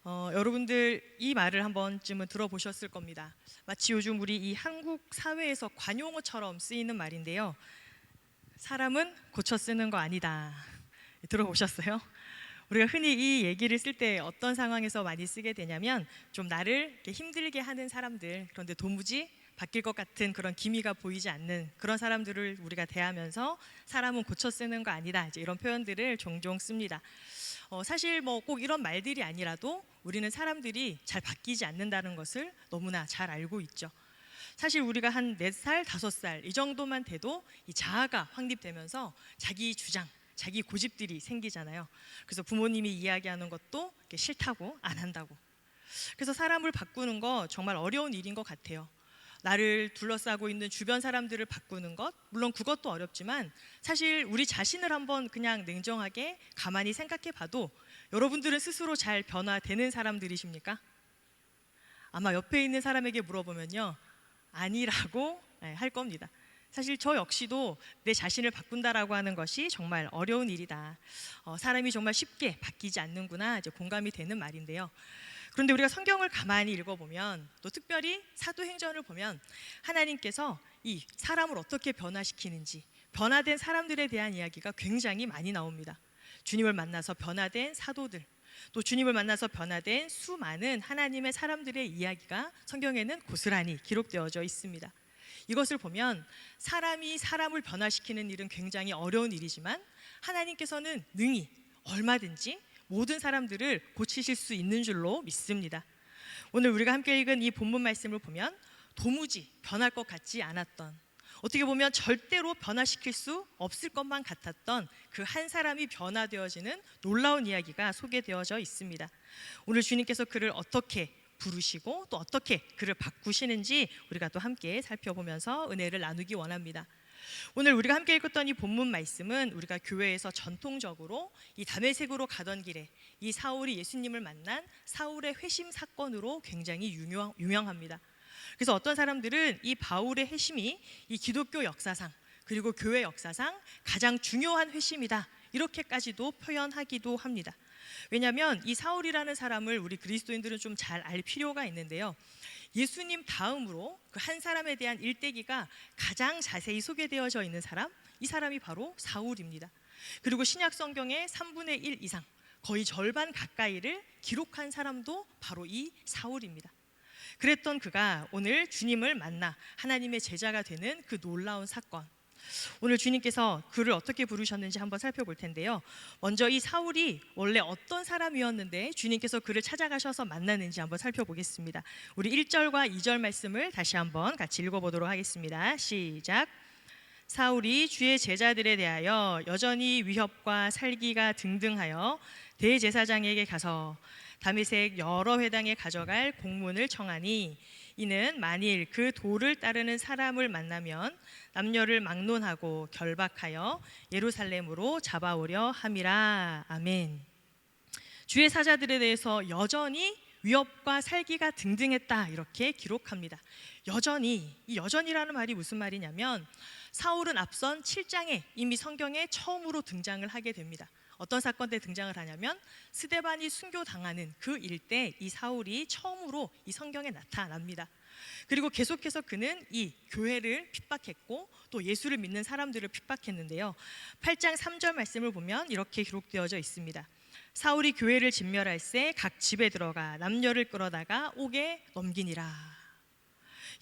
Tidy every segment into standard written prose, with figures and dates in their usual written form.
여러분들 이 말을 한 번쯤은 들어보셨을 겁니다. 마치 요즘 우리 이 한국 사회에서 관용어처럼 쓰이는 말인데요. 사람은 고쳐 쓰는 거 아니다. 들어보셨어요? 우리가 흔히 이 얘기를 쓸 때 어떤 상황에서 많이 쓰게 되냐면 좀 나를 이렇게 힘들게 하는 사람들, 그런데 도무지 바뀔 것 같은 그런 기미가 보이지 않는 그런 사람들을 우리가 대하면서 사람은 고쳐 쓰는 거 아니다, 이제 이런 표현들을 종종 씁니다. 사실 뭐 꼭 이런 말들이 아니라도 우리는 사람들이 잘 바뀌지 않는다는 것을 너무나 잘 알고 있죠. 사실 우리가 한 4살, 5살 이 정도만 돼도 이 자아가 확립되면서 자기 주장, 자기 고집들이 생기잖아요. 그래서 부모님이 이야기하는 것도 싫다고 안 한다고. 그래서 사람을 바꾸는 거 정말 어려운 일인 것 같아요. 나를 둘러싸고 있는 주변 사람들을 바꾸는 것, 물론 그것도 어렵지만 사실 우리 자신을 한번 그냥 냉정하게 가만히 생각해 봐도 여러분들은 스스로 잘 변화되는 사람들이십니까? 아마 옆에 있는 사람에게 물어보면요, 아니라고 할 겁니다. 사실 저 역시도 내 자신을 바꾼다라고 하는 것이 정말 어려운 일이다. 사람이 정말 쉽게 바뀌지 않는구나, 이제 공감이 되는 말인데요. 그런데 우리가 성경을 가만히 읽어보면, 또 특별히 사도행전을 보면 하나님께서 이 사람을 어떻게 변화시키는지, 변화된 사람들에 대한 이야기가 굉장히 많이 나옵니다. 주님을 만나서 변화된 사도들, 또 주님을 만나서 변화된 수많은 하나님의 사람들의 이야기가 성경에는 고스란히 기록되어져 있습니다. 이것을 보면 사람이 사람을 변화시키는 일은 굉장히 어려운 일이지만 하나님께서는 능히 얼마든지 모든 사람들을 고치실 수 있는 줄로 믿습니다. 오늘 우리가 함께 읽은 이 본문 말씀을 보면 도무지 변할 것 같지 않았던, 어떻게 보면 절대로 변화시킬 수 없을 것만 같았던 그 한 사람이 변화되어지는 놀라운 이야기가 소개되어져 있습니다. 오늘 주님께서 그를 어떻게 부르시고 또 어떻게 그를 바꾸시는지 우리가 또 함께 살펴보면서 은혜를 나누기 원합니다. 오늘 우리가 함께 읽었던 이 본문 말씀은 우리가 교회에서 전통적으로 이 다메섹으로 가던 길에 이 사울이 예수님을 만난 사울의 회심 사건으로 굉장히 유명합니다. 그래서 어떤 사람들은 이 바울의 회심이 이 기독교 역사상 그리고 교회 역사상 가장 중요한 회심이다, 이렇게까지도 표현하기도 합니다. 왜냐하면 이 사울이라는 사람을 우리 그리스도인들은 좀 잘 알 필요가 있는데요, 예수님 다음으로 그 한 사람에 대한 일대기가 가장 자세히 소개되어져 있는 사람, 이 사람이 바로 사울입니다. 그리고 신약 성경의 3분의 1 이상, 거의 절반 가까이를 기록한 사람도 바로 이 사울입니다. 그랬던 그가 오늘 주님을 만나 하나님의 제자가 되는 그 놀라운 사건, 오늘 주님께서 그를 어떻게 부르셨는지 한번 살펴볼 텐데요. 먼저 이 사울이 원래 어떤 사람이었는데 주님께서 그를 찾아가셔서 만나는지 한번 살펴보겠습니다. 우리 1절과 2절 말씀을 다시 한번 같이 읽어보도록 하겠습니다. 시작. 사울이 주의 제자들에 대하여 여전히 위협과 살기가 등등하여 대제사장에게 가서 다메섹 여러 회당에 가져갈 공문을 청하니, 이는 만일 그 도를 따르는 사람을 만나면 남녀를 막론하고 결박하여 예루살렘으로 잡아오려 함이라. 아멘. 주의 사자들에 대해서 여전히 위협과 살기가 등등했다, 이렇게 기록합니다. 여전히, 이 여전이라는 말이 무슨 말이냐면 사울은 앞선 7장에 이미 성경에 처음으로 등장을 하게 됩니다. 어떤 사건 때 등장을 하냐면 스데반이 순교당하는 그 일대 이 사울이 처음으로 이 성경에 나타납니다. 그리고 계속해서 그는 이 교회를 핍박했고 또 예수를 믿는 사람들을 핍박했는데요, 8장 3절 말씀을 보면 이렇게 기록되어져 있습니다. 사울이 교회를 진멸할새 각 집에 들어가 남녀를 끌어다가 옥에 넘기니라.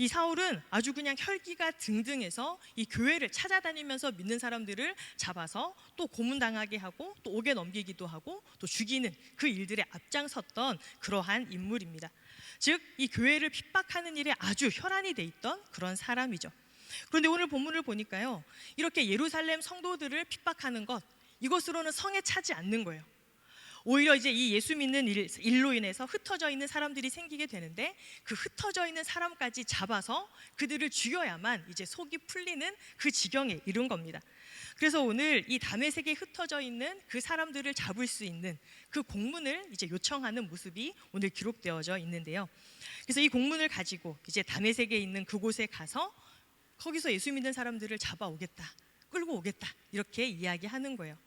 이 사울은 아주 그냥 혈기가 등등해서 이 교회를 찾아다니면서 믿는 사람들을 잡아서 또 고문당하게 하고 또 옥에 넘기기도 하고 또 죽이는 그 일들에 앞장섰던 그러한 인물입니다. 즉 이 교회를 핍박하는 일에 아주 혈안이 돼 있던 그런 사람이죠. 그런데 오늘 본문을 보니까요, 이렇게 예루살렘 성도들을 핍박하는 것, 이것으로는 성에 차지 않는 거예요. 오히려 이제 이 예수 믿는 일로 인해서 흩어져 있는 사람들이 생기게 되는데 그 흩어져 있는 사람까지 잡아서 그들을 죽여야만 이제 속이 풀리는 그 지경에 이른 겁니다. 그래서 오늘 이 다메섹에 흩어져 있는 그 사람들을 잡을 수 있는 그 공문을 이제 요청하는 모습이 오늘 기록되어져 있는데요. 그래서 이 공문을 가지고 이제 다메섹에 있는 그곳에 가서 거기서 예수 믿는 사람들을 잡아오겠다, 끌고 오겠다, 이렇게 이야기하는 거예요.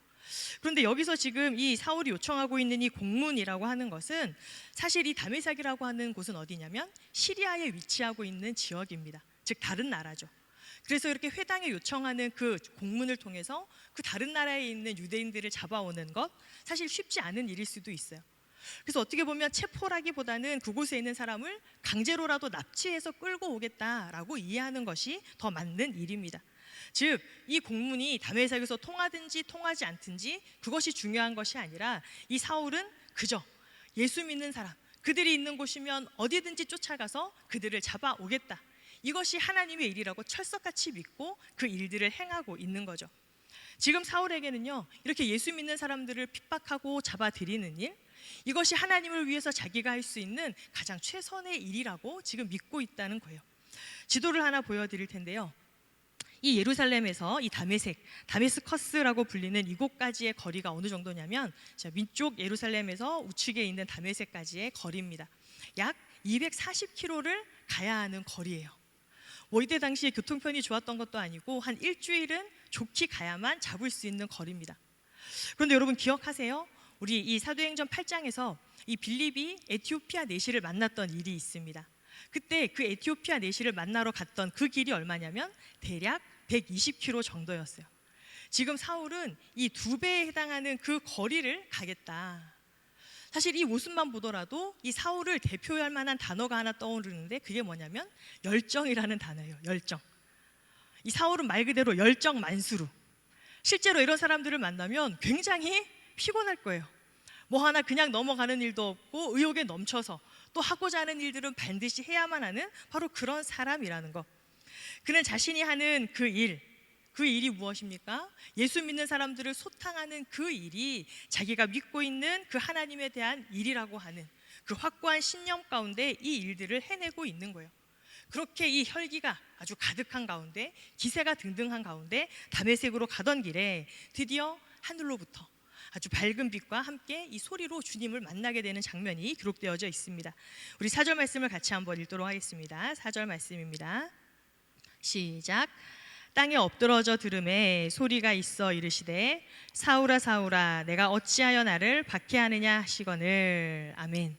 그런데 여기서 지금 이 사울이 요청하고 있는 이 공문이라고 하는 것은 사실 이 다메섹이라고 하는 곳은 어디냐면 시리아에 위치하고 있는 지역입니다. 즉 다른 나라죠. 그래서 이렇게 회당에 요청하는 그 공문을 통해서 그 다른 나라에 있는 유대인들을 잡아오는 것 사실 쉽지 않은 일일 수도 있어요. 그래서 어떻게 보면 체포라기보다는 그곳에 있는 사람을 강제로라도 납치해서 끌고 오겠다라고 이해하는 것이 더 맞는 일입니다. 즉 이 공문이 다메섹에서 통하든지 통하지 않든지 그것이 중요한 것이 아니라 이 사울은 그저 예수 믿는 사람, 그들이 있는 곳이면 어디든지 쫓아가서 그들을 잡아오겠다, 이것이 하나님의 일이라고 철석같이 믿고 그 일들을 행하고 있는 거죠. 지금 사울에게는요, 이렇게 예수 믿는 사람들을 핍박하고 잡아들이는 일, 이것이 하나님을 위해서 자기가 할 수 있는 가장 최선의 일이라고 지금 믿고 있다는 거예요. 지도를 하나 보여드릴 텐데요. 이 예루살렘에서 이 다메스커스라고 불리는 이곳까지의 거리가 어느 정도냐면 위쪽 예루살렘에서 우측에 있는 다메섹까지의 거리입니다. 약 240km를 가야 하는 거리예요. 이때 당시에 교통편이 좋았던 것도 아니고 한 일주일은 좋게 가야만 잡을 수 있는 거리입니다. 그런데 여러분 기억하세요? 우리 이 사도행전 8장에서 이 빌립이 에티오피아 내시를 만났던 일이 있습니다. 그때 그 에티오피아 내시를 만나러 갔던 그 길이 얼마냐면 대략 120km 정도였어요. 지금 사울은 이 2배에 해당하는 그 거리를 가겠다. 사실 이 모습만 보더라도 이 사울을 대표할 만한 단어가 하나 떠오르는데 그게 뭐냐면 열정이라는 단어예요. 열정. 이 사울은 말 그대로 열정 만수루. 실제로 이런 사람들을 만나면 굉장히 피곤할 거예요. 뭐 하나 그냥 넘어가는 일도 없고 의욕에 넘쳐서 또 하고자 하는 일들은 반드시 해야만 하는 바로 그런 사람이라는 거. 그는 자신이 하는 그 일이 무엇입니까? 예수 믿는 사람들을 소탕하는 그 일이 자기가 믿고 있는 그 하나님에 대한 일이라고 하는 그 확고한 신념 가운데 이 일들을 해내고 있는 거예요. 그렇게 이 혈기가 아주 가득한 가운데, 기세가 등등한 가운데 다메섹으로 가던 길에 드디어 하늘로부터 아주 밝은 빛과 함께 이 소리로 주님을 만나게 되는 장면이 기록되어져 있습니다. 우리 4절 말씀을 같이 한번 읽도록 하겠습니다. 4절 말씀입니다. 시작. 땅에 엎드러져 들음에 소리가 있어 이르시되 사울아 사울아 내가 어찌하여 나를 박해하느냐 하시거늘. 아멘.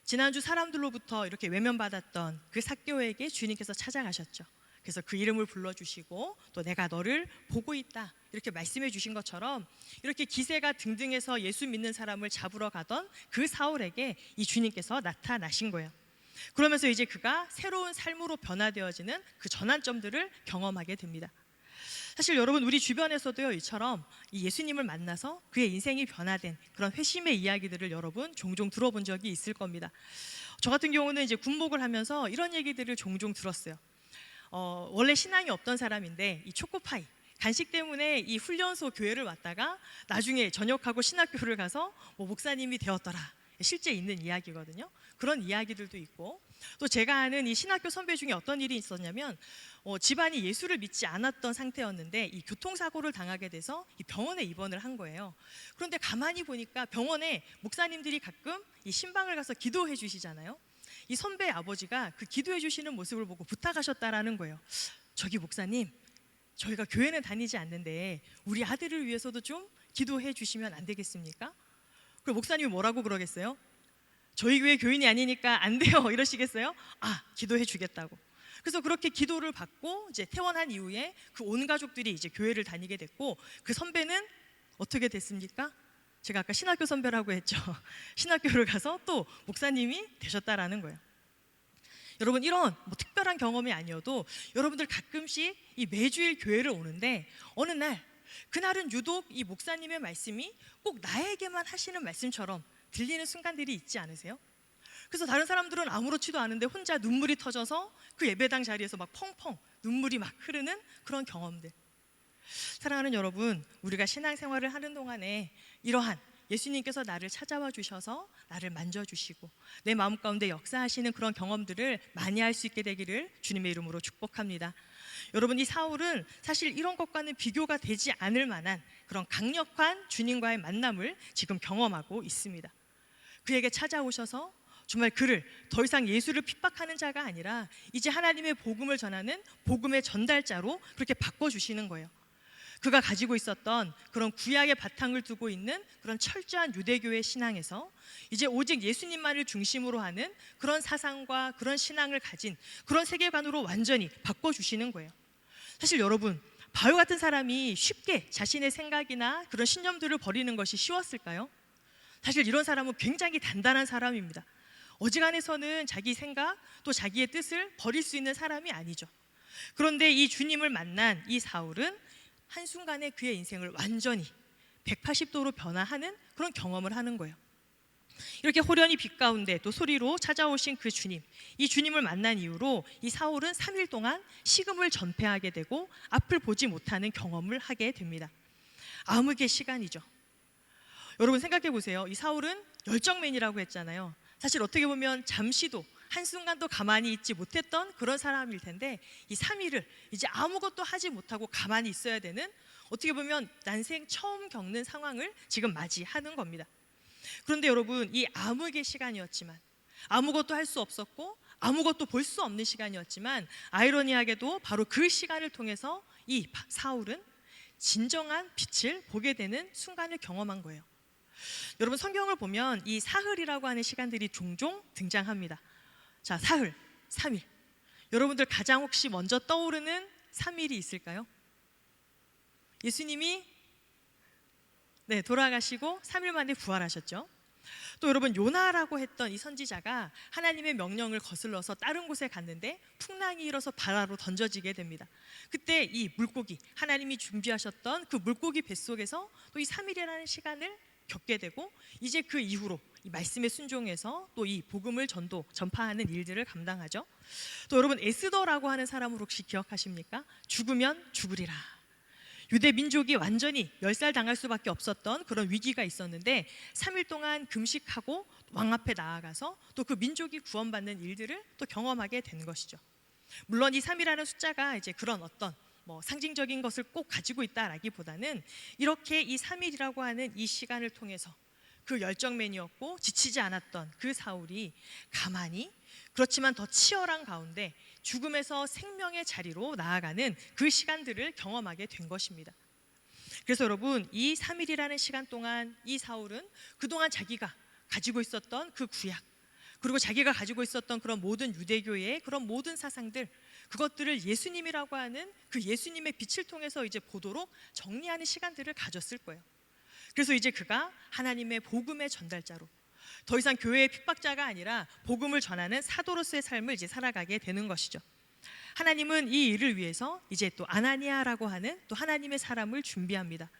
지난주 사람들로부터 이렇게 외면받았던 그 삭개오에게 주님께서 찾아가셨죠. 그래서 그 이름을 불러주시고 또 내가 너를 보고 있다 이렇게 말씀해 주신 것처럼 이렇게 기세가 등등해서 예수 믿는 사람을 잡으러 가던 그 사울에게 이 주님께서 나타나신 거예요. 그러면서 이제 그가 새로운 삶으로 변화되어지는 그 전환점들을 경험하게 됩니다. 사실 여러분 우리 주변에서도요 이처럼 이 예수님을 만나서 그의 인생이 변화된 그런 회심의 이야기들을 여러분 종종 들어본 적이 있을 겁니다. 저 같은 경우는 이제 군복을 하면서 이런 얘기들을 종종 들었어요. 원래 신앙이 없던 사람인데 이 초코파이 간식 때문에 이 훈련소 교회를 왔다가 나중에 전역하고 신학교를 가서 목사님이 되었더라. 실제 있는 이야기거든요. 그런 이야기들도 있고 또 제가 아는 이 신학교 선배 중에 어떤 일이 있었냐면 집안이 예수를 믿지 않았던 상태였는데 이 교통사고를 당하게 돼서 이 병원에 입원을 한 거예요. 그런데 가만히 보니까 병원에 목사님들이 가끔 이 신방을 가서 기도해 주시잖아요. 이 선배의 아버지가 그 기도해 주시는 모습을 보고 부탁하셨다라는 거예요. 저기 목사님, 저희가 교회는 다니지 않는데 우리 아들을 위해서도 좀 기도해 주시면 안 되겠습니까? 그럼 목사님이 뭐라고 그러겠어요? 저희 교회 교인이 아니니까 안 돼요 이러시겠어요? 기도해 주겠다고. 그래서 그렇게 기도를 받고 이제 퇴원한 이후에 그 온 가족들이 이제 교회를 다니게 됐고 그 선배는 어떻게 됐습니까? 제가 아까 신학교 선배라고 했죠. 신학교를 가서 또 목사님이 되셨다라는 거예요. 여러분 이런 특별한 경험이 아니어도 여러분들 가끔씩 이 매주일 교회를 오는데 어느 날 그날은 유독 이 목사님의 말씀이 꼭 나에게만 하시는 말씀처럼 들리는 순간들이 있지 않으세요? 그래서 다른 사람들은 아무렇지도 않은데 혼자 눈물이 터져서 그 예배당 자리에서 막 펑펑 눈물이 막 흐르는 그런 경험들. 사랑하는 여러분, 우리가 신앙생활을 하는 동안에 이러한 예수님께서 나를 찾아와 주셔서 나를 만져주시고 내 마음 가운데 역사하시는 그런 경험들을 많이 할 수 있게 되기를 주님의 이름으로 축복합니다. 여러분 이 사울은 사실 이런 것과는 비교가 되지 않을 만한 그런 강력한 주님과의 만남을 지금 경험하고 있습니다. 그에게 찾아오셔서 정말 그를 더 이상 예수를 핍박하는 자가 아니라 이제 하나님의 복음을 전하는 복음의 전달자로 그렇게 바꿔주시는 거예요. 그가 가지고 있었던 그런 구약의 바탕을 두고 있는 그런 철저한 유대교의 신앙에서 이제 오직 예수님만을 중심으로 하는 그런 사상과 그런 신앙을 가진 그런 세계관으로 완전히 바꿔주시는 거예요. 사실 여러분, 바울 같은 사람이 쉽게 자신의 생각이나 그런 신념들을 버리는 것이 쉬웠을까요? 사실 이런 사람은 굉장히 단단한 사람입니다. 어지간해서는 자기 생각 또 자기의 뜻을 버릴 수 있는 사람이 아니죠. 그런데 이 주님을 만난 이 사울은 한순간에 그의 인생을 완전히 180도로 변화하는 그런 경험을 하는 거예요. 이렇게 호련히 빛 가운데 또 소리로 찾아오신 그 주님, 이 주님을 만난 이후로 이 사울은 3일 동안 식음을 전폐하게 되고 앞을 보지 못하는 경험을 하게 됩니다. 암흑의 시간이죠. 여러분 생각해 보세요. 이 사울은 열정맨이라고 했잖아요. 사실 어떻게 보면 잠시도 한순간도 가만히 있지 못했던 그런 사람일 텐데 이 3일을 이제 아무것도 하지 못하고 가만히 있어야 되는, 어떻게 보면 난생 처음 겪는 상황을 지금 맞이하는 겁니다. 그런데 여러분, 이 암흑의 시간이었지만, 아무것도 할 수 없었고 아무것도 볼 수 없는 시간이었지만, 아이러니하게도 바로 그 시간을 통해서 이 사울은 진정한 빛을 보게 되는 순간을 경험한 거예요. 여러분, 성경을 보면 이 사흘이라고 하는 시간들이 종종 등장합니다. 자, 사흘, 3일. 여러분들 가장 혹시 먼저 떠오르는 3일이 있을까요? 예수님이 돌아가시고 3일 만에 부활하셨죠. 또 여러분, 요나라고 했던 이 선지자가 하나님의 명령을 거슬러서 다른 곳에 갔는데 풍랑이 일어서 바다로 던져지게 됩니다. 그때 이 물고기, 하나님이 준비하셨던 그 물고기 뱃속에서 또 이 3일이라는 시간을 겪게 되고, 이제 그 이후로 이 말씀에 순종해서 또 이 복음을 전파하는 일들을 감당하죠. 또 여러분, 에스더라고 하는 사람을 혹시 기억하십니까? 죽으면 죽으리라. 유대 민족이 완전히 멸살당할 수밖에 없었던 그런 위기가 있었는데 3일 동안 금식하고 왕 앞에 나아가서 또 그 민족이 구원받는 일들을 또 경험하게 된 것이죠. 물론 이 3이라는 숫자가 이제 그런 어떤 상징적인 것을 꼭 가지고 있다라기보다는, 이렇게 이 3일이라고 하는 이 시간을 통해서 그 열정맨이었고 지치지 않았던 그 사울이 가만히, 그렇지만 더 치열한 가운데 죽음에서 생명의 자리로 나아가는 그 시간들을 경험하게 된 것입니다. 그래서 여러분, 이 3일이라는 시간 동안 이 사울은 그동안 자기가 가지고 있었던 그 구약, 그리고 자기가 가지고 있었던 그런 모든 유대교의 그런 모든 사상들, 그것들을 예수님이라고 하는 그 예수님의 빛을 통해서 이제 보도록 정리하는 시간들을 가졌을 거예요. 그래서 이제 그가 하나님의 복음의 전달자로, 더 이상 교회의 핍박자가 아니라 복음을 전하는 사도로서의 삶을 이제 살아가게 되는 것이죠. 하나님은 이 일을 위해서 이제 또 아나니아라고 하는 또 하나님의 사람을 준비합니다.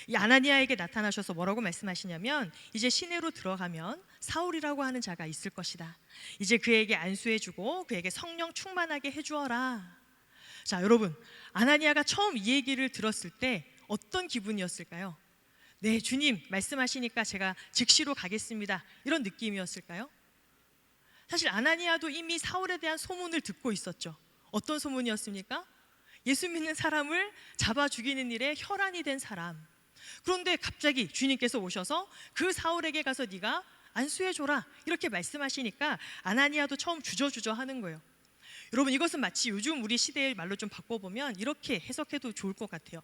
이 아나니아에게 나타나셔서 뭐라고 말씀하시냐면, 이제 시내로 들어가면 사울이라고 하는 자가 있을 것이다. 이제 그에게 안수해주고 그에게 성령 충만하게 해주어라. 자, 여러분, 아나니아가 처음 이 얘기를 들었을 때 어떤 기분이었을까요? 네, 주님 말씀하시니까 제가 즉시로 가겠습니다, 이런 느낌이었을까요? 사실 아나니아도 이미 사울에 대한 소문을 듣고 있었죠. 어떤 소문이었습니까? 예수 믿는 사람을 잡아 죽이는 일에 혈안이 된 사람. 그런데 갑자기 주님께서 오셔서 그 사울에게 가서 네가 안수해줘라, 이렇게 말씀하시니까 아나니아도 처음 주저주저 하는 거예요. 여러분, 이것은 마치 요즘 우리 시대의 말로 좀 바꿔보면 이렇게 해석해도 좋을 것 같아요.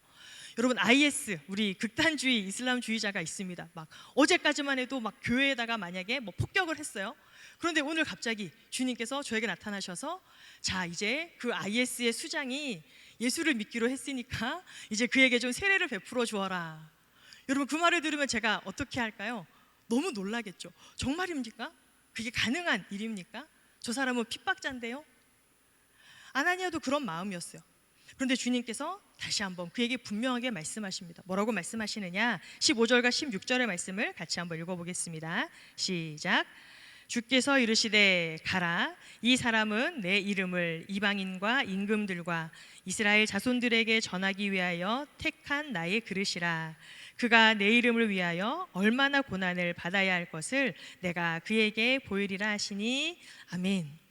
여러분, IS, 우리 극단주의 이슬람주의자가 있습니다. 막 어제까지만 해도 막 교회에다가 만약에 폭격을 했어요. 그런데 오늘 갑자기 주님께서 저에게 나타나셔서, 자, 이제 그 IS의 수장이 예수를 믿기로 했으니까 이제 그에게 좀 세례를 베풀어 주어라. 여러분, 그 말을 들으면 제가 어떻게 할까요? 너무 놀라겠죠. 정말입니까? 그게 가능한 일입니까? 저 사람은 핍박자인데요. 아나니아도 그런 마음이었어요. 그런데 주님께서 다시 한번 그에게 분명하게 말씀하십니다. 뭐라고 말씀하시느냐? 15절과 16절의 말씀을 같이 한번 읽어보겠습니다. 시작. 주께서 이르시되 가라, 이 사람은 내 이름을 이방인과 임금들과 이스라엘 자손들에게 전하기 위하여 택한 나의 그릇이라. 그가 내 이름을 위하여 얼마나 고난을 받아야 할 것을 내가 그에게 보이리라 하시니. 아멘.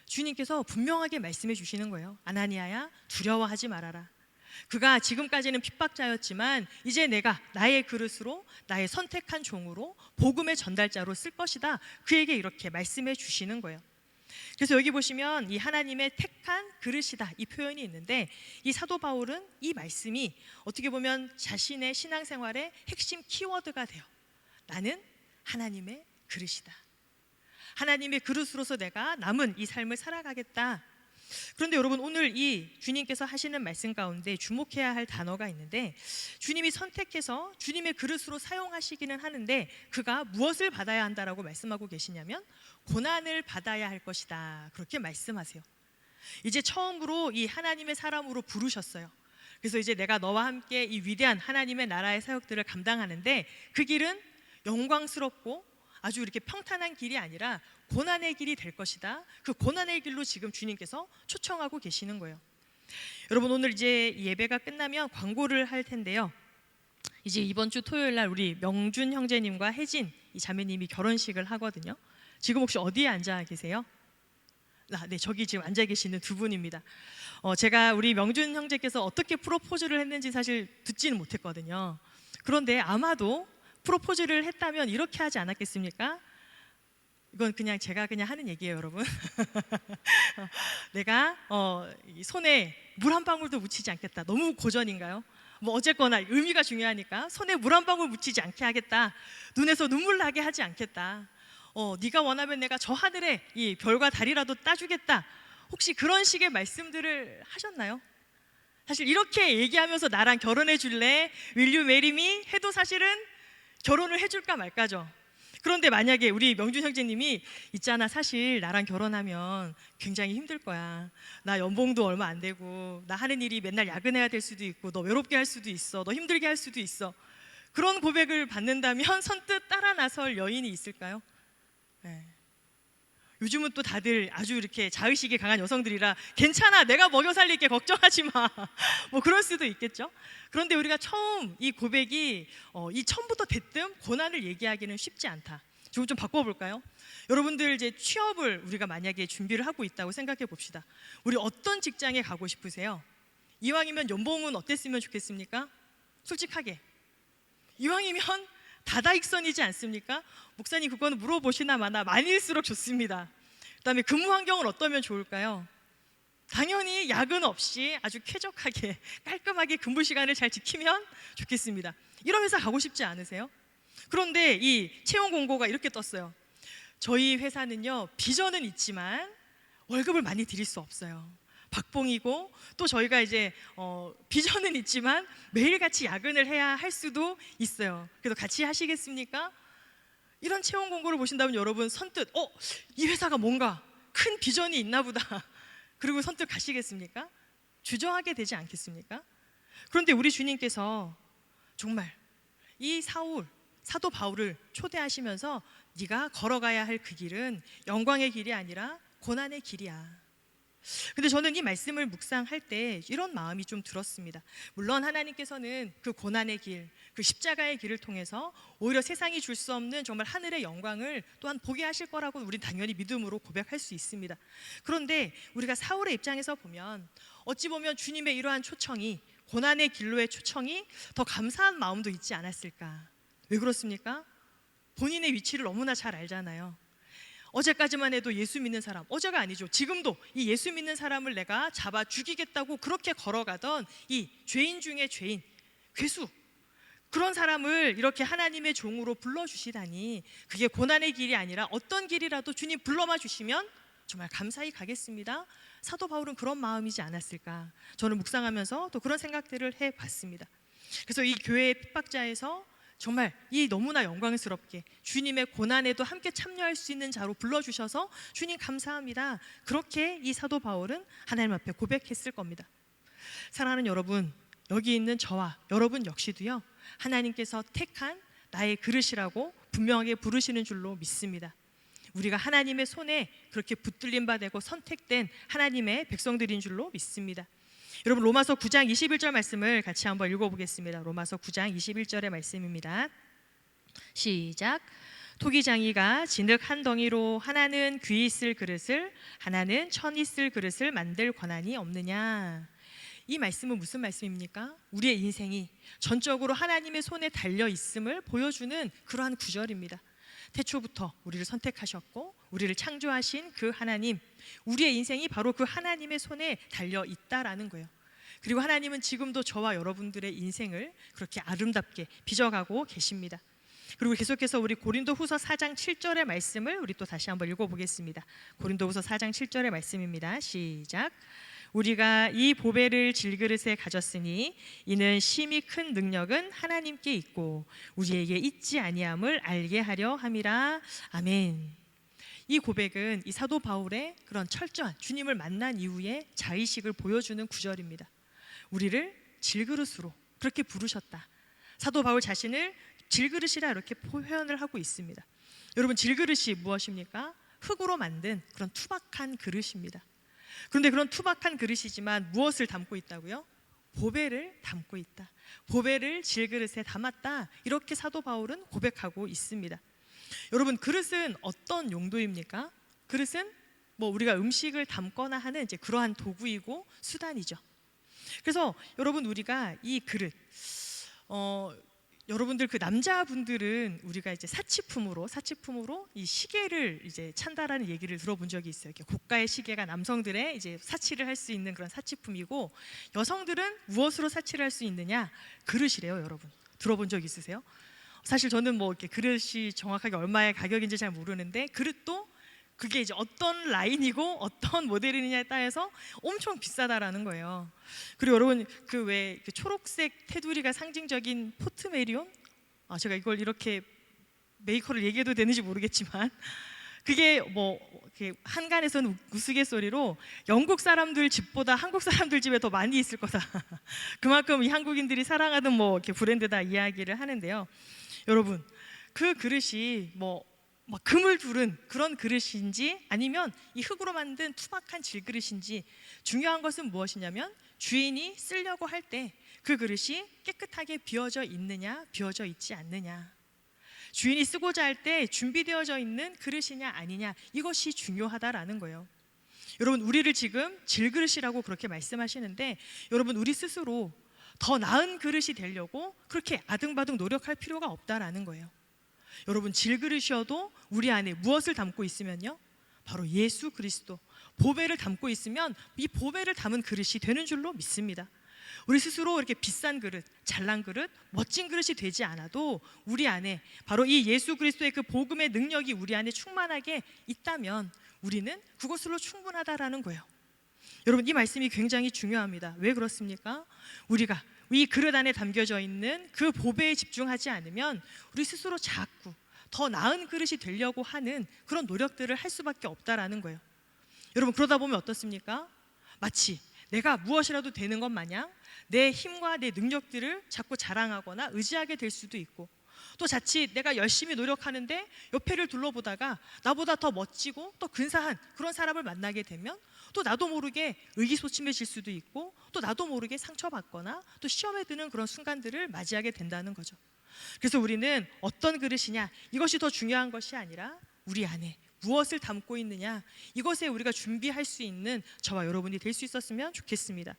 주님께서 분명하게 말씀해 주시는 거예요. 아나니아야, 두려워하지 말아라. 그가 지금까지는 핍박자였지만 이제 내가 나의 그릇으로, 나의 선택한 종으로 복음의 전달자로 쓸 것이다. 그에게 이렇게 말씀해 주시는 거예요. 그래서 여기 보시면 이 하나님의 택한 그릇이다 이 표현이 있는데, 이 사도 바울은 이 말씀이 어떻게 보면 자신의 신앙생활의 핵심 키워드가 돼요. 나는 하나님의 그릇이다. 하나님의 그릇으로서 내가 남은 이 삶을 살아가겠다. 그런데 여러분, 오늘 이 주님께서 하시는 말씀 가운데 주목해야 할 단어가 있는데, 주님이 선택해서 주님의 그릇으로 사용하시기는 하는데 그가 무엇을 받아야 한다라고 말씀하고 계시냐면 고난을 받아야 할 것이다, 그렇게 말씀하세요. 이제 처음으로 이 하나님의 사람으로 부르셨어요. 그래서 이제 내가 너와 함께 이 위대한 하나님의 나라의 사역들을 감당하는데 그 길은 영광스럽고 아주 이렇게 평탄한 길이 아니라 고난의 길이 될 것이다. 그 고난의 길로 지금 주님께서 초청하고 계시는 거예요. 여러분, 오늘 이제 예배가 끝나면 광고를 할 텐데요. 이제 이번 주 토요일 날 우리 명준 형제님과 혜진 이 자매님이 결혼식을 하거든요. 지금 혹시 어디에 앉아 계세요? 네, 저기 지금 앉아 계시는 두 분입니다. 제가 우리 명준 형제께서 어떻게 프로포즈를 했는지 사실 듣지는 못했거든요. 그런데 아마도 프로포즈를 했다면 이렇게 하지 않았겠습니까? 이건 그냥 제가 그냥 하는 얘기예요, 여러분. 내가 손에 물 한 방울도 묻히지 않겠다. 너무 고전인가요? 뭐 어쨌거나 의미가 중요하니까 손에 물 한 방울 묻히지 않게 하겠다. 눈에서 눈물 나게 하지 않겠다. 네가 원하면 내가 저 하늘에 이 별과 달이라도 따주겠다. 혹시 그런 식의 말씀들을 하셨나요? 사실 이렇게 얘기하면서 나랑 결혼해 줄래? Will you marry me? 해도 사실은 결혼을 해줄까 말까죠. 그런데 만약에 우리 명준 형제님이 있잖아, 사실 나랑 결혼하면 굉장히 힘들 거야. 나 연봉도 얼마 안 되고 나 하는 일이 맨날 야근해야 될 수도 있고 너 외롭게 할 수도 있어. 너 힘들게 할 수도 있어. 그런 고백을 받는다면 선뜻 따라 나설 여인이 있을까요? 네. 요즘은 또 다들 아주 이렇게 자의식이 강한 여성들이라 괜찮아, 내가 먹여 살릴게, 걱정하지 마. 뭐 그럴 수도 있겠죠. 그런데 우리가 처음 이 고백이 이 처음부터 대뜸 고난을 얘기하기는 쉽지 않다. 조금 좀 바꿔볼까요? 여러분들 이제 취업을 우리가 만약에 준비를 하고 있다고 생각해 봅시다. 우리 어떤 직장에 가고 싶으세요? 이왕이면 연봉은 어땠으면 좋겠습니까? 솔직하게 이왕이면 다다익선이지 않습니까? 목사님 그거는 물어보시나 마나 많일수록 좋습니다. 그다음에 근무 환경은 어떠면 좋을까요? 당연히 야근 없이 아주 쾌적하게 깔끔하게 근무 시간을 잘 지키면 좋겠습니다. 이런 회사 가고 싶지 않으세요? 그런데 이 채용 공고가 이렇게 떴어요. 저희 회사는요, 비전은 있지만 월급을 많이 드릴 수 없어요. 박봉이고 또 저희가 이제 비전은 있지만 매일같이 야근을 해야 할 수도 있어요. 그래서 같이 하시겠습니까? 이런 채용 공고를 보신다면 여러분 선뜻 이 회사가 뭔가 큰 비전이 있나 보다. 그리고 선뜻 가시겠습니까? 주저하게 되지 않겠습니까? 그런데 우리 주님께서 정말 이 사도 바울을 초대하시면서 네가 걸어가야 할 그 길은 영광의 길이 아니라 고난의 길이야. 근데 저는 이 말씀을 묵상할 때 이런 마음이 좀 들었습니다. 물론 하나님께서는 그 고난의 길, 그 십자가의 길을 통해서 오히려 세상이 줄 수 없는 정말 하늘의 영광을 또한 보게 하실 거라고 우리는 당연히 믿음으로 고백할 수 있습니다. 그런데 우리가 사울의 입장에서 보면 어찌 보면 주님의 이러한 초청이, 고난의 길로의 초청이 더 감사한 마음도 있지 않았을까. 왜 그렇습니까? 본인의 위치를 너무나 잘 알잖아요. 어제까지만 해도 예수 믿는 사람, 어제가 아니죠, 지금도 이 예수 믿는 사람을 내가 잡아 죽이겠다고 그렇게 걸어가던 이 죄인 중에 죄인, 괴수, 그런 사람을 이렇게 하나님의 종으로 불러주시다니, 그게 고난의 길이 아니라 어떤 길이라도 주님 불러만 주시면 정말 감사히 가겠습니다. 사도 바울은 그런 마음이지 않았을까. 저는 묵상하면서 또 그런 생각들을 해봤습니다. 그래서 이 교회의 핍박자에서 정말 이 너무나 영광스럽게 주님의 고난에도 함께 참여할 수 있는 자로 불러주셔서 주님 감사합니다. 그렇게 이 사도 바울은 하나님 앞에 고백했을 겁니다. 사랑하는 여러분, 여기 있는 저와 여러분 역시도요, 하나님께서 택한 나의 그릇이라고 분명하게 부르시는 줄로 믿습니다. 우리가 하나님의 손에 그렇게 붙들림 바 되고 선택된 하나님의 백성들인 줄로 믿습니다. 여러분, 로마서 9장 21절 말씀을 같이 한번 읽어보겠습니다. 로마서 9장 21절의 말씀입니다. 시작. 토기장이가 진흙 한 덩이로 하나는 귀 있을 그릇을, 하나는 천 있을 그릇을 만들 권한이 없느냐. 이 말씀은 무슨 말씀입니까? 우리의 인생이 전적으로 하나님의 손에 달려 있음을 보여주는 그러한 구절입니다. 태초부터 우리를 선택하셨고 우리를 창조하신 그 하나님, 우리의 인생이 바로 그 하나님의 손에 달려 있다라는 거예요. 그리고 하나님은 지금도 저와 여러분들의 인생을 그렇게 아름답게 빚어가고 계십니다. 그리고 계속해서 우리 고린도후서 4장 7절의 말씀을 우리 또 다시 한번 읽어보겠습니다. 고린도후서 4장 7절의 말씀입니다. 시작. 우리가 이 보배를 질그릇에 가졌으니 이는 심히 큰 능력은 하나님께 있고 우리에게 있지 아니함을 알게 하려 함이라. 아멘. 이 고백은 이 사도 바울의 그런 철저한 주님을 만난 이후에 자의식을 보여주는 구절입니다. 우리를 질그릇으로 그렇게 부르셨다. 사도 바울 자신을 질그릇이라 이렇게 표현을 하고 있습니다. 여러분, 질그릇이 무엇입니까? 흙으로 만든 그런 투박한 그릇입니다. 그런데 그런 투박한 그릇이지만 무엇을 담고 있다고요? 보배를 담고 있다. 보배를 질그릇에 담았다. 이렇게 사도 바울은 고백하고 있습니다. 여러분, 그릇은 어떤 용도입니까? 그릇은 우리가 음식을 담거나 하는 이제 그러한 도구이고 수단이죠. 그래서 여러분, 우리가 이 그릇, 여러분들 그 남자분들은 우리가 이제 사치품으로 이 시계를 이제 찬다라는 얘기를 들어본 적이 있어요. 이렇게 고가의 시계가 남성들의 이제 사치를 할 수 있는 그런 사치품이고, 여성들은 무엇으로 사치를 할 수 있느냐? 그릇이래요. 여러분, 들어본 적 있으세요? 사실 저는 이렇게 그릇이 정확하게 얼마의 가격인지 잘 모르는데, 그릇도 그게 이제 어떤 라인이고 어떤 모델이냐에 따라서 엄청 비싸다라는 거예요. 그리고 여러분, 그 왜 초록색 테두리가 상징적인 포트메리온? 제가 이걸 이렇게 메이커를 얘기해도 되는지 모르겠지만 그게 이렇게 한간에서는 우스갯소리로 영국 사람들 집보다 한국 사람들 집에 더 많이 있을 거다. 그만큼 이 한국인들이 사랑하는 이렇게 브랜드다 이야기를 하는데요. 여러분, 그 그릇이 금을 두른 그런 그릇인지 아니면 이 흙으로 만든 투박한 질그릇인지, 중요한 것은 무엇이냐면 주인이 쓰려고 할 때 그 그릇이 깨끗하게 비워져 있느냐 비워져 있지 않느냐, 주인이 쓰고자 할 때 준비되어져 있는 그릇이냐 아니냐, 이것이 중요하다라는 거예요. 여러분, 우리를 지금 질그릇이라고 그렇게 말씀하시는데, 여러분, 우리 스스로 더 나은 그릇이 되려고 그렇게 아등바등 노력할 필요가 없다라는 거예요. 여러분, 질그릇이어도 우리 안에 무엇을 담고 있으면요? 바로 예수 그리스도, 보배를 담고 있으면 이 보배를 담은 그릇이 되는 줄로 믿습니다. 우리 스스로 이렇게 비싼 그릇, 잘난 그릇, 멋진 그릇이 되지 않아도 우리 안에 바로 이 예수 그리스도의 그 복음의 능력이 우리 안에 충만하게 있다면 우리는 그것으로 충분하다라는 거예요. 여러분, 이 말씀이 굉장히 중요합니다. 왜 그렇습니까? 우리가 이 그릇 안에 담겨져 있는 그 보배에 집중하지 않으면 우리 스스로 자꾸 더 나은 그릇이 되려고 하는 그런 노력들을 할 수밖에 없다라는 거예요. 여러분, 그러다 보면 어떻습니까? 마치 내가 무엇이라도 되는 것 마냥 내 힘과 내 능력들을 자꾸 자랑하거나 의지하게 될 수도 있고, 또 자칫 내가 열심히 노력하는데 옆에를 둘러보다가 나보다 더 멋지고 또 근사한 그런 사람을 만나게 되면 또 나도 모르게 의기소침해질 수도 있고, 또 나도 모르게 상처받거나 또 시험에 드는 그런 순간들을 맞이하게 된다는 거죠. 그래서 우리는 어떤 그릇이냐, 이것이 더 중요한 것이 아니라 우리 안에 무엇을 담고 있느냐, 이것에 우리가 준비할 수 있는 저와 여러분이 될 수 있었으면 좋겠습니다.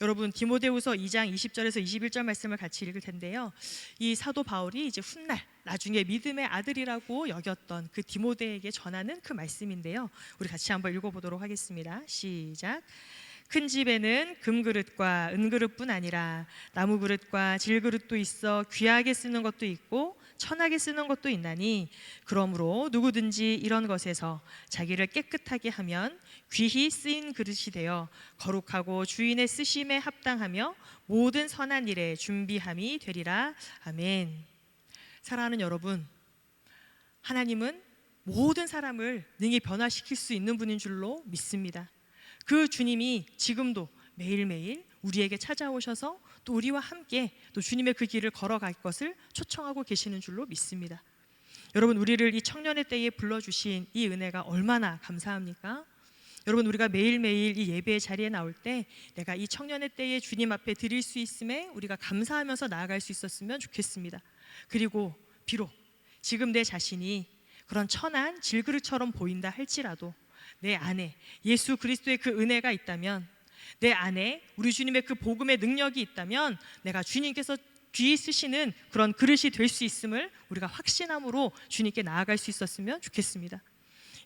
여러분, 디모데후서 2장 20절에서 21절 말씀을 같이 읽을 텐데요. 이 사도 바울이 이제 훗날 나중에 믿음의 아들이라고 여겼던 그 디모데에게 전하는 그 말씀인데요. 우리 같이 한번 읽어보도록 하겠습니다. 시작. 큰 집에는 금그릇과 은그릇뿐 아니라 나무그릇과 질그릇도 있어 귀하게 쓰는 것도 있고 천하게 쓰는 것도 있나니, 그러므로 누구든지 이런 것에서 자기를 깨끗하게 하면 귀히 쓰인 그릇이 되어 거룩하고 주인의 쓰심에 합당하며 모든 선한 일에 준비함이 되리라. 아멘. 사랑하는 여러분, 하나님은 모든 사람을 능히 변화시킬 수 있는 분인 줄로 믿습니다. 그 주님이 지금도 매일매일 우리에게 찾아오셔서 또 우리와 함께 또 주님의 그 길을 걸어갈 것을 초청하고 계시는 줄로 믿습니다. 여러분, 우리를 이 청년의 때에 불러주신 이 은혜가 얼마나 감사합니까? 여러분, 우리가 매일매일 이 예배의 자리에 나올 때 내가 이 청년의 때에 주님 앞에 드릴 수 있음에 우리가 감사하면서 나아갈 수 있었으면 좋겠습니다. 그리고 비록 지금 내 자신이 그런 천한 질그릇처럼 보인다 할지라도 내 안에 예수 그리스도의 그 은혜가 있다면, 내 안에 우리 주님의 그 복음의 능력이 있다면 내가 주님께서 귀히 쓰시는 그런 그릇이 될 수 있음을 우리가 확신함으로 주님께 나아갈 수 있었으면 좋겠습니다.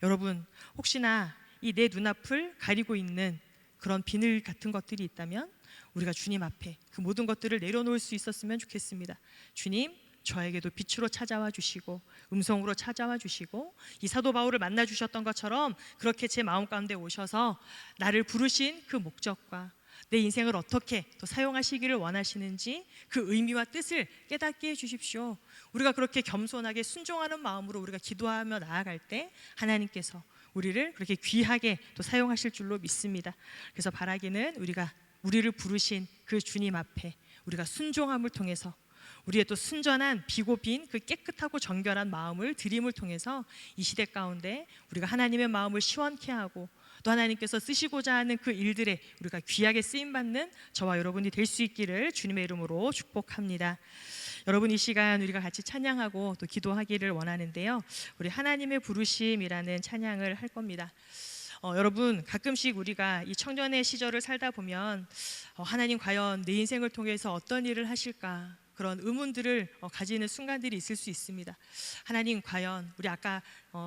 여러분, 혹시나 이 내 눈앞을 가리고 있는 그런 비늘 같은 것들이 있다면 우리가 주님 앞에 그 모든 것들을 내려놓을 수 있었으면 좋겠습니다. 주님, 저에게도 빛으로 찾아와 주시고 음성으로 찾아와 주시고 이 사도 바울을 만나 주셨던 것처럼 그렇게 제 마음 가운데 오셔서 나를 부르신 그 목적과 내 인생을 어떻게 또 사용하시기를 원하시는지 그 의미와 뜻을 깨닫게 해주십시오. 우리가 그렇게 겸손하게 순종하는 마음으로 우리가 기도하며 나아갈 때 하나님께서 우리를 그렇게 귀하게 또 사용하실 줄로 믿습니다. 그래서 바라기는 우리를 부르신 그 주님 앞에 우리가 순종함을 통해서 우리의 또 순전한 비고 빈 그 깨끗하고 정결한 마음을 드림을 통해서 이 시대 가운데 우리가 하나님의 마음을 시원케 하고 또 하나님께서 쓰시고자 하는 그 일들에 우리가 귀하게 쓰임받는 저와 여러분이 될 수 있기를 주님의 이름으로 축복합니다. 여러분, 이 시간 우리가 같이 찬양하고 또 기도하기를 원하는데요, 우리 하나님의 부르심이라는 찬양을 할 겁니다. 여러분, 가끔씩 우리가 이 청년의 시절을 살다 보면 하나님 과연 내 인생을 통해서 어떤 일을 하실까, 그런 의문들을 가지는 순간들이 있을 수 있습니다. 하나님 과연 우리 아까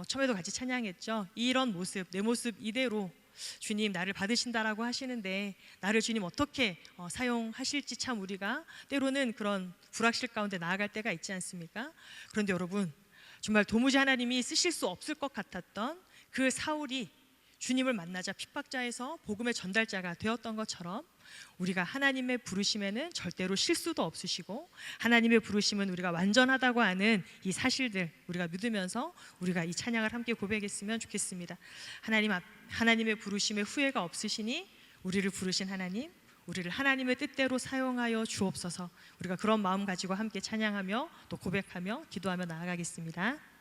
처음에도 같이 찬양했죠. 이런 모습, 내 모습 이대로 주님 나를 받으신다라고 하시는데 나를 주님 어떻게 사용하실지 참 우리가 때로는 그런 불확실 가운데 나아갈 때가 있지 않습니까? 그런데 여러분, 정말 도무지 하나님이 쓰실 수 없을 것 같았던 그 사울이 주님을 만나자 핍박자에서 복음의 전달자가 되었던 것처럼 우리가 하나님의 부르심에는 절대로 실수도 없으시고 하나님의 부르심은 우리가 완전하다고 하는 이 사실들 우리가 믿으면서 우리가 이 찬양을 함께 고백했으면 좋겠습니다. 하나님의 부르심에 후회가 없으시니 우리를 부르신 하나님, 우리를 하나님의 뜻대로 사용하여 주옵소서. 우리가 그런 마음 가지고 함께 찬양하며 또 고백하며 기도하며 나아가겠습니다.